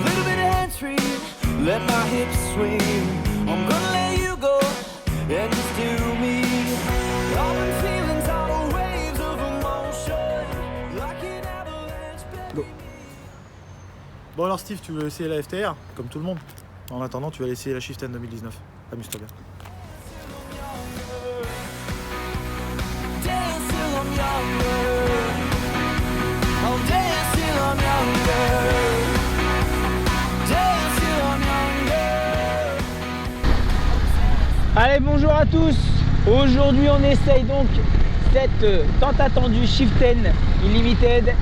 little bit hands-free, let my hips swing. I'm gonna let you go and just do me. All my feelings are the waves of emotion, like an avalanche. Go. Bon alors Steve, tu veux essayer la FTR, comme tout le monde. En attendant, tu vas essayer la Chieftain 2019. Amuse-toi bien. Dance till I'm younger. I'll dance till I'm younger. Dance till I'm younger. Allez, bonjour à tous. Aujourd'hui on essaye donc cette tant attendue Chieftain Unlimited,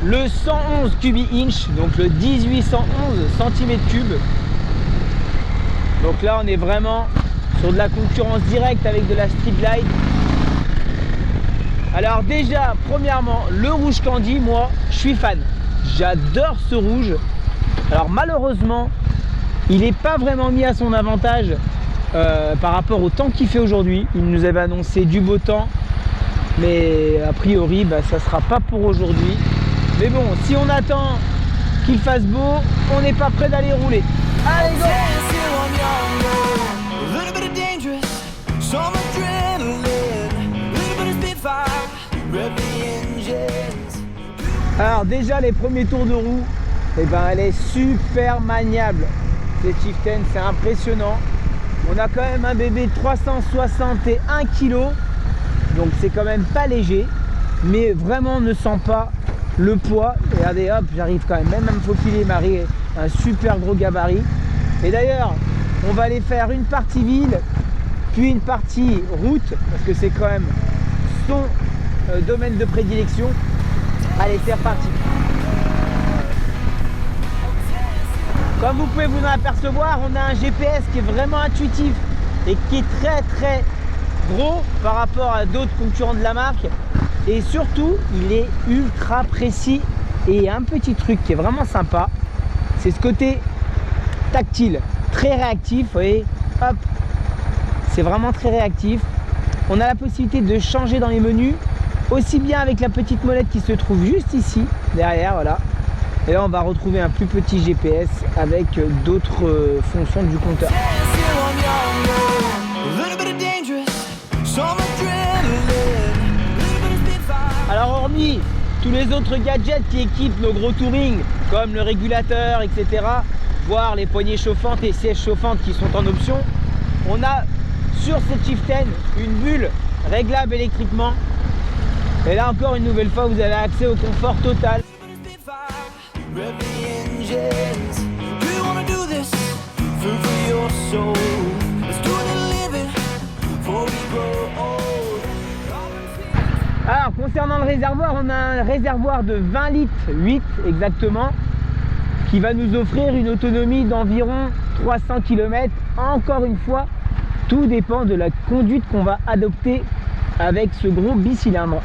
le 111 cubic inch, donc le 1811 cm3. Donc là on est vraiment sur de la concurrence directe avec de la Streetglide. Alors déjà, premièrement, le rouge candy, moi je suis fan, j'adore ce rouge. Alors malheureusement il n'est pas vraiment mis à son avantage par rapport au temps qu'il fait aujourd'hui. Il nous avait annoncé du beau temps, mais a priori ça sera pas pour aujourd'hui. Mais bon, si on attend qu'il fasse beau, on n'est pas prêt d'aller rouler. Allez, go! Alors déjà les premiers tours de roue, elle est super maniable. Cette Chieftain, c'est impressionnant. On a quand même un bébé de 361 kg, donc c'est quand même pas léger, mais vraiment on ne sent pas le poids. Regardez, hop, j'arrive quand même à me faufiler, Marie, un super gros gabarit. Et d'ailleurs, on va aller faire une partie ville, puis une partie route, parce que c'est quand même son domaine de prédilection. Allez, c'est reparti. Comme vous pouvez vous en apercevoir, on a un GPS qui est vraiment intuitif et qui est très très gros par rapport à d'autres concurrents de la marque. Et surtout, il est ultra précis. Et il y a un petit truc qui est vraiment sympa, c'est ce côté tactile, très réactif. Vous voyez, hop, c'est vraiment très réactif. On a la possibilité de changer dans les menus, aussi bien avec la petite molette qui se trouve juste ici, derrière, voilà. Et là, on va retrouver un plus petit GPS avec d'autres fonctions du compteur. Alors, hormis tous les autres gadgets qui équipent nos gros touring, comme le régulateur, etc., voire les poignées chauffantes et sièges chauffantes qui sont en option, on a sur cette Chieftain une bulle réglable électriquement. Et là encore, une nouvelle fois, vous avez accès au confort total. Alors concernant le réservoir, on a un réservoir de 20 litres, 8 exactement, qui va nous offrir une autonomie d'environ 300 km. Encore une fois, tout dépend de la conduite qu'on va adopter avec ce gros bicylindre.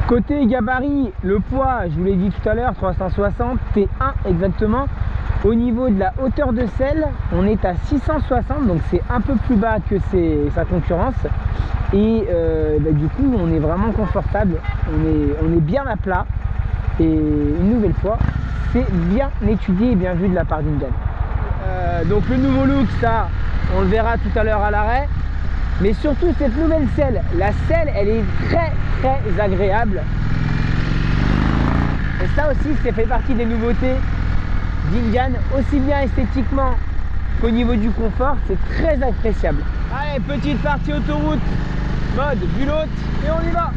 Côté gabarit, le poids, je vous l'ai dit tout à l'heure, 360 T1 exactement. Au niveau de la hauteur de selle, on est à 660, donc c'est un peu plus bas que sa concurrence. Et du coup, on est vraiment confortable, on est bien à plat. Et une nouvelle fois, c'est bien étudié et bien vu de la part d'Indian. Donc le nouveau look, ça, on le verra tout à l'heure à l'arrêt. Mais surtout cette nouvelle selle, la selle elle est très très agréable. Et ça aussi, ça fait partie des nouveautés d'Indian, aussi bien esthétiquement qu'au niveau du confort, c'est très appréciable. Allez, petite partie autoroute, mode bulotte, et on y va.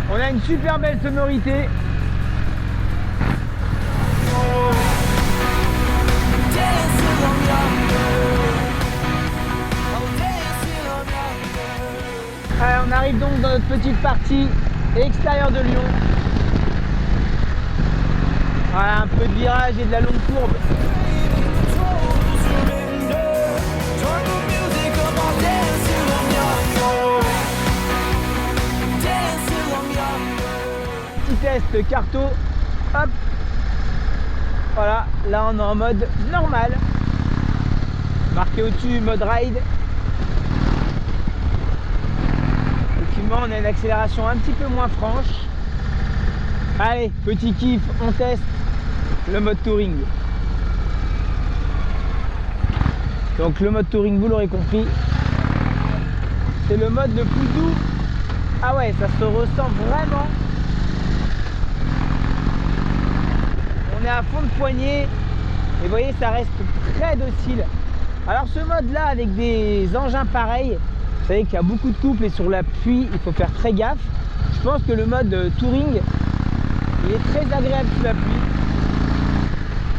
On a une super belle sonorité. Allez, on arrive donc dans notre petite partie extérieure de Lyon. Voilà, un peu de virage et de la longue courbe. Petit test carto, hop, Voilà, là on est en mode normal. Marqué au-dessus mode ride. Effectivement, on a une accélération un petit peu moins franche. Allez, petit kiff, on teste le mode touring. Donc le mode touring, vous l'aurez compris, c'est le mode le plus doux. Ah ouais, ça se ressent vraiment. On est à fond de poignée et vous voyez, ça reste très docile. Alors ce mode là avec des engins pareils, vous savez qu'il y a beaucoup de couples et sur la pluie il faut faire très gaffe. Je pense que le mode touring il est très agréable sous la pluie.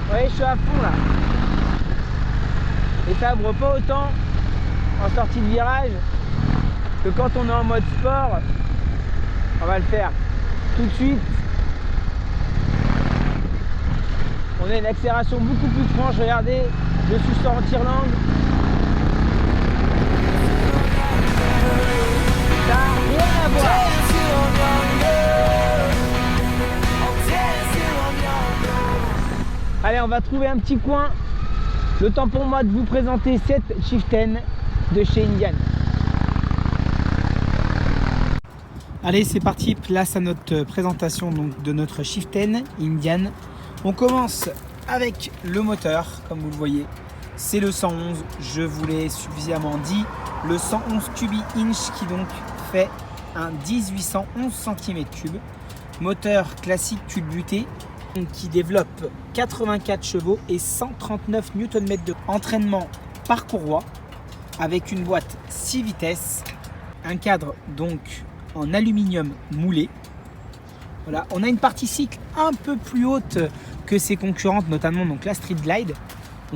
Vous voyez, je suis à fond là. Et ça ouvre pas autant en sortie de virage que quand on est en mode sport. On va le faire tout de suite. On a une accélération beaucoup plus franche. Regardez, je suis sur en tire-langue. Ça n'a rien à voir. Allez, on va trouver un petit coin. Le temps pour moi de vous présenter cette Chieftain de chez Indian. Allez, c'est parti, place à notre présentation donc, de notre Chieftain Indian. On commence avec le moteur, comme vous le voyez. C'est le 111, je vous l'ai suffisamment dit. Le 111 cubi inch qui donc fait un 1811 cm3. Moteur classique culbuté qui développe 84 chevaux et 139 Nm de entraînement par courroie avec une boîte 6 vitesses, un cadre donc en aluminium moulé. Voilà, on a une partie cycle un peu plus haute que ses concurrentes, notamment donc la Street Glide.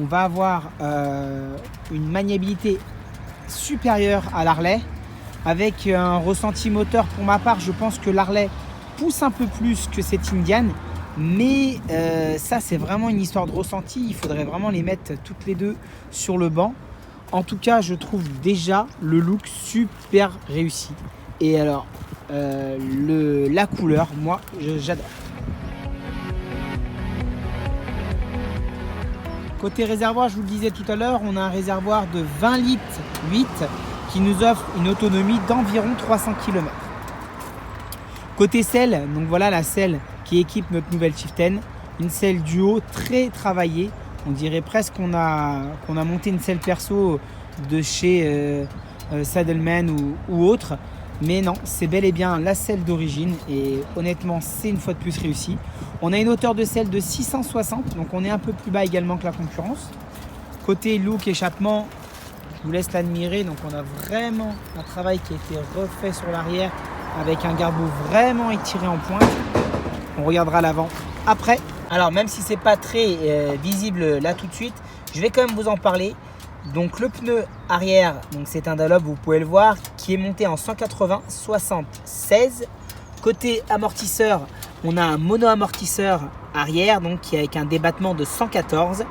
On va avoir une maniabilité supérieure à l'Harley avec un ressenti moteur. Pour ma part, je pense que l'Harley pousse un peu plus que cette Indian. Mais ça c'est vraiment une histoire de ressenti, il faudrait vraiment les mettre toutes les deux sur le banc. En tout cas je trouve déjà le look super réussi. Et alors la couleur, moi j'adore. Côté réservoir, je vous le disais tout à l'heure, on a un réservoir de 20 litres 8 qui nous offre une autonomie d'environ 300 km. Côté selle, donc voilà la selle qui équipe notre nouvelle Chieftain, une selle duo très travaillée. On dirait presque qu'on a monté une selle perso de chez Saddlemen ou autre. Mais non, c'est bel et bien la selle d'origine et honnêtement, c'est une fois de plus réussi. On a une hauteur de selle de 660, donc on est un peu plus bas également que la concurrence. Côté look échappement, je vous laisse l'admirer. Donc on a vraiment un travail qui a été refait sur l'arrière avec un garde-boue vraiment étiré en pointe. On regardera l'avant après. Alors même si c'est pas très visible là tout de suite, je vais quand même vous en parler. Donc le pneu arrière, donc c'est un Dunlop, vous pouvez le voir, qui est monté en 180/76. Côté amortisseur, on a un mono-amortisseur arrière, donc qui est avec un débattement de 114.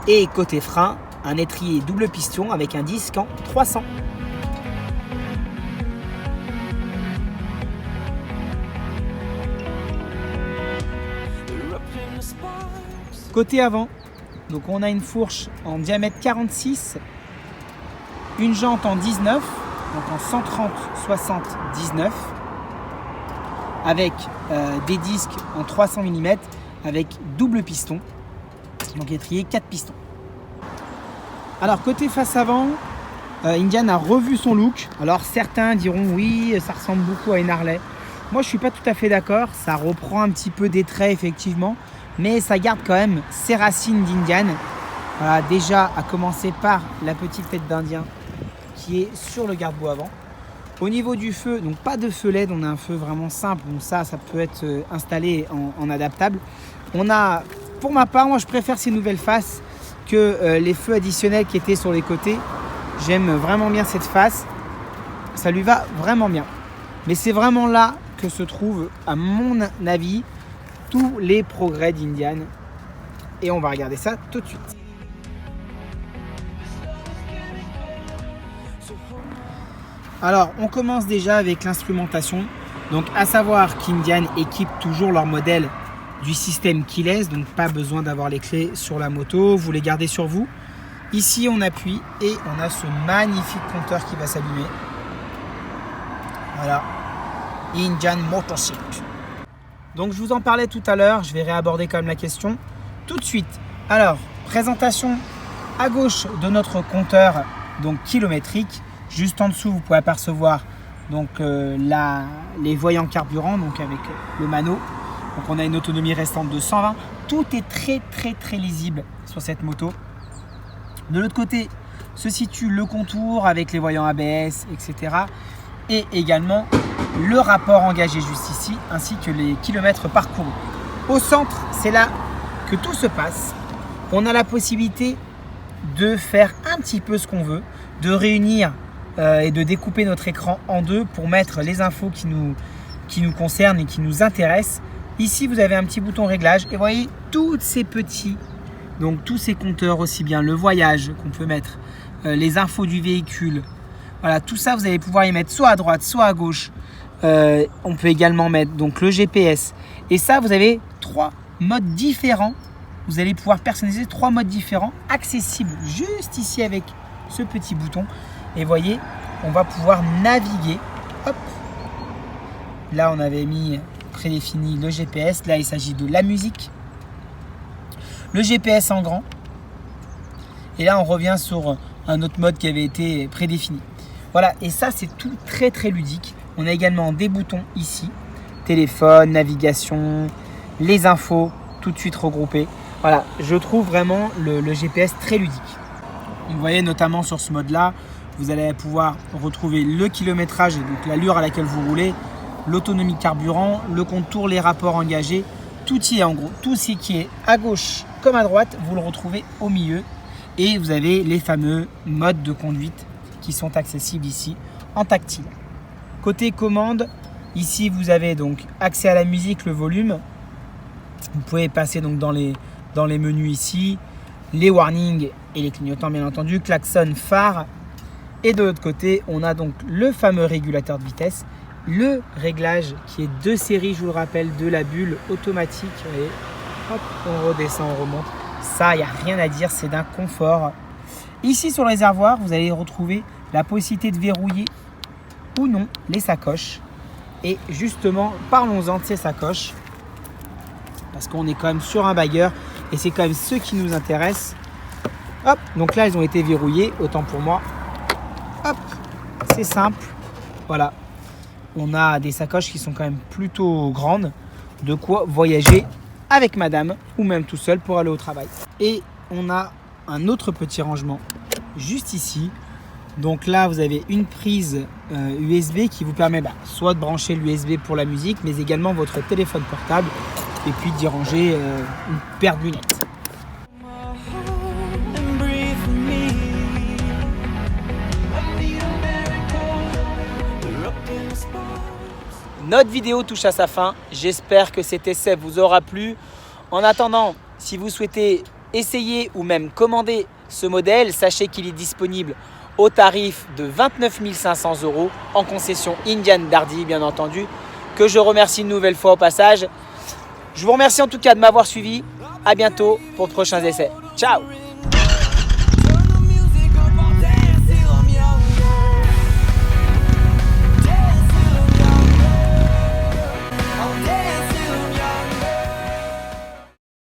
Et côté frein, un étrier double piston avec un disque en 300. Côté avant, donc on a une fourche en diamètre 46, une jante en 19, donc en 130/60/19, avec des disques en 300 mm avec double piston, donc étrier 4 pistons. Alors côté face avant, Indian a revu son look. Alors certains diront oui, ça ressemble beaucoup à une Harley. Moi je suis pas tout à fait d'accord, ça reprend un petit peu des traits effectivement, mais ça garde quand même ses racines d'Indian. Voilà, déjà à commencer par la petite tête d'Indien qui est sur le garde-boue avant. Au niveau du feu, donc pas de feu LED, on a un feu vraiment simple, donc ça peut être installé en adaptable. On a, pour ma part, moi je préfère ces nouvelles faces que les feux additionnels qui étaient sur les côtés. J'aime vraiment bien cette face, ça lui va vraiment bien. Mais c'est vraiment là que se trouvent, à mon avis, tous les progrès d'Indian. Et on va regarder ça tout de suite. Alors, on commence déjà avec l'instrumentation. Donc, à savoir qu'Indian équipe toujours leur modèle du système keyless, donc pas besoin d'avoir les clés sur la moto, vous les gardez sur vous. Ici on appuie et on a ce magnifique compteur qui va s'allumer. Voilà, Indian Motorcycle. Donc je vous en parlais tout à l'heure, je vais réaborder quand même la question tout de suite. Alors, présentation à gauche de notre compteur donc kilométrique. Juste en dessous, vous pouvez apercevoir donc les voyants carburant donc avec le mano. Donc on a une autonomie restante de 120. Tout est très lisible sur cette moto. De l'autre côté se situe le contour avec les voyants ABS, etc. Et également le rapport engagé juste ici, ainsi que les kilomètres parcourus. Au centre, c'est là que tout se passe. On a la possibilité de faire un petit peu ce qu'on veut, de réunir et de découper notre écran en deux pour mettre les infos qui nous concernent et qui nous intéressent. Ici, vous avez un petit bouton réglage et vous voyez tous ces petits, donc tous ces compteurs, aussi bien le voyage qu'on peut mettre, les infos du véhicule. Voilà, tout ça, vous allez pouvoir y mettre soit à droite, soit à gauche. On peut également mettre donc le GPS. Et ça, vous avez 3 modes différents. Vous allez pouvoir personnaliser 3 modes différents, accessibles juste ici avec ce petit bouton. Et voyez, on va pouvoir naviguer. Hop. Là, on avait mis prédéfini le GPS. Là, il s'agit de la musique. Le GPS en grand. Et là, on revient sur un autre mode qui avait été prédéfini. Voilà, et ça, c'est tout très ludique. On a également des boutons ici. Téléphone, navigation, les infos, tout de suite regroupés. Voilà, je trouve vraiment le GPS très ludique. Vous voyez notamment sur ce mode-là, vous allez pouvoir retrouver le kilométrage, donc l'allure à laquelle vous roulez, l'autonomie carburant, le contour, les rapports engagés. Tout y est en gros. Tout ce qui est à gauche comme à droite, vous le retrouvez au milieu. Et vous avez les fameux modes de conduite qui sont accessibles ici en tactile. Côté commande, ici vous avez donc accès à la musique, le volume. Vous pouvez passer donc dans les menus ici, les warnings et les clignotants bien entendu, klaxon, phare. Et de l'autre côté, on a donc le fameux régulateur de vitesse, le réglage qui est de série, je vous le rappelle, de la bulle automatique. Vous voyez, hop, on redescend, on remonte. Ça, il n'y a rien à dire, c'est d'un confort. Ici sur le réservoir, vous allez retrouver la possibilité de verrouiller ou non les sacoches. Et justement, parlons-en de ces sacoches. Parce qu'on est quand même sur un bagueur et c'est quand même ceux qui nous intéressent. Hop, donc là, elles ont été verrouillées, autant pour moi. Hop, c'est simple. Voilà, on a des sacoches qui sont quand même plutôt grandes. De quoi voyager avec madame ou même tout seul pour aller au travail. Et on a un autre petit rangement juste ici. Donc là, vous avez une prise USB qui vous permet soit de brancher l'USB pour la musique, mais également votre téléphone portable et puis d'y ranger une paire de lunettes. Notre vidéo touche à sa fin. J'espère que cet essai vous aura plu. En attendant, si vous souhaitez essayer ou même commander ce modèle, sachez qu'il est disponible au tarif de 29 500 € en concession Indian Dardy, bien entendu, que je remercie une nouvelle fois au passage. Je vous remercie en tout cas de m'avoir suivi. À bientôt pour de prochains essais. Ciao!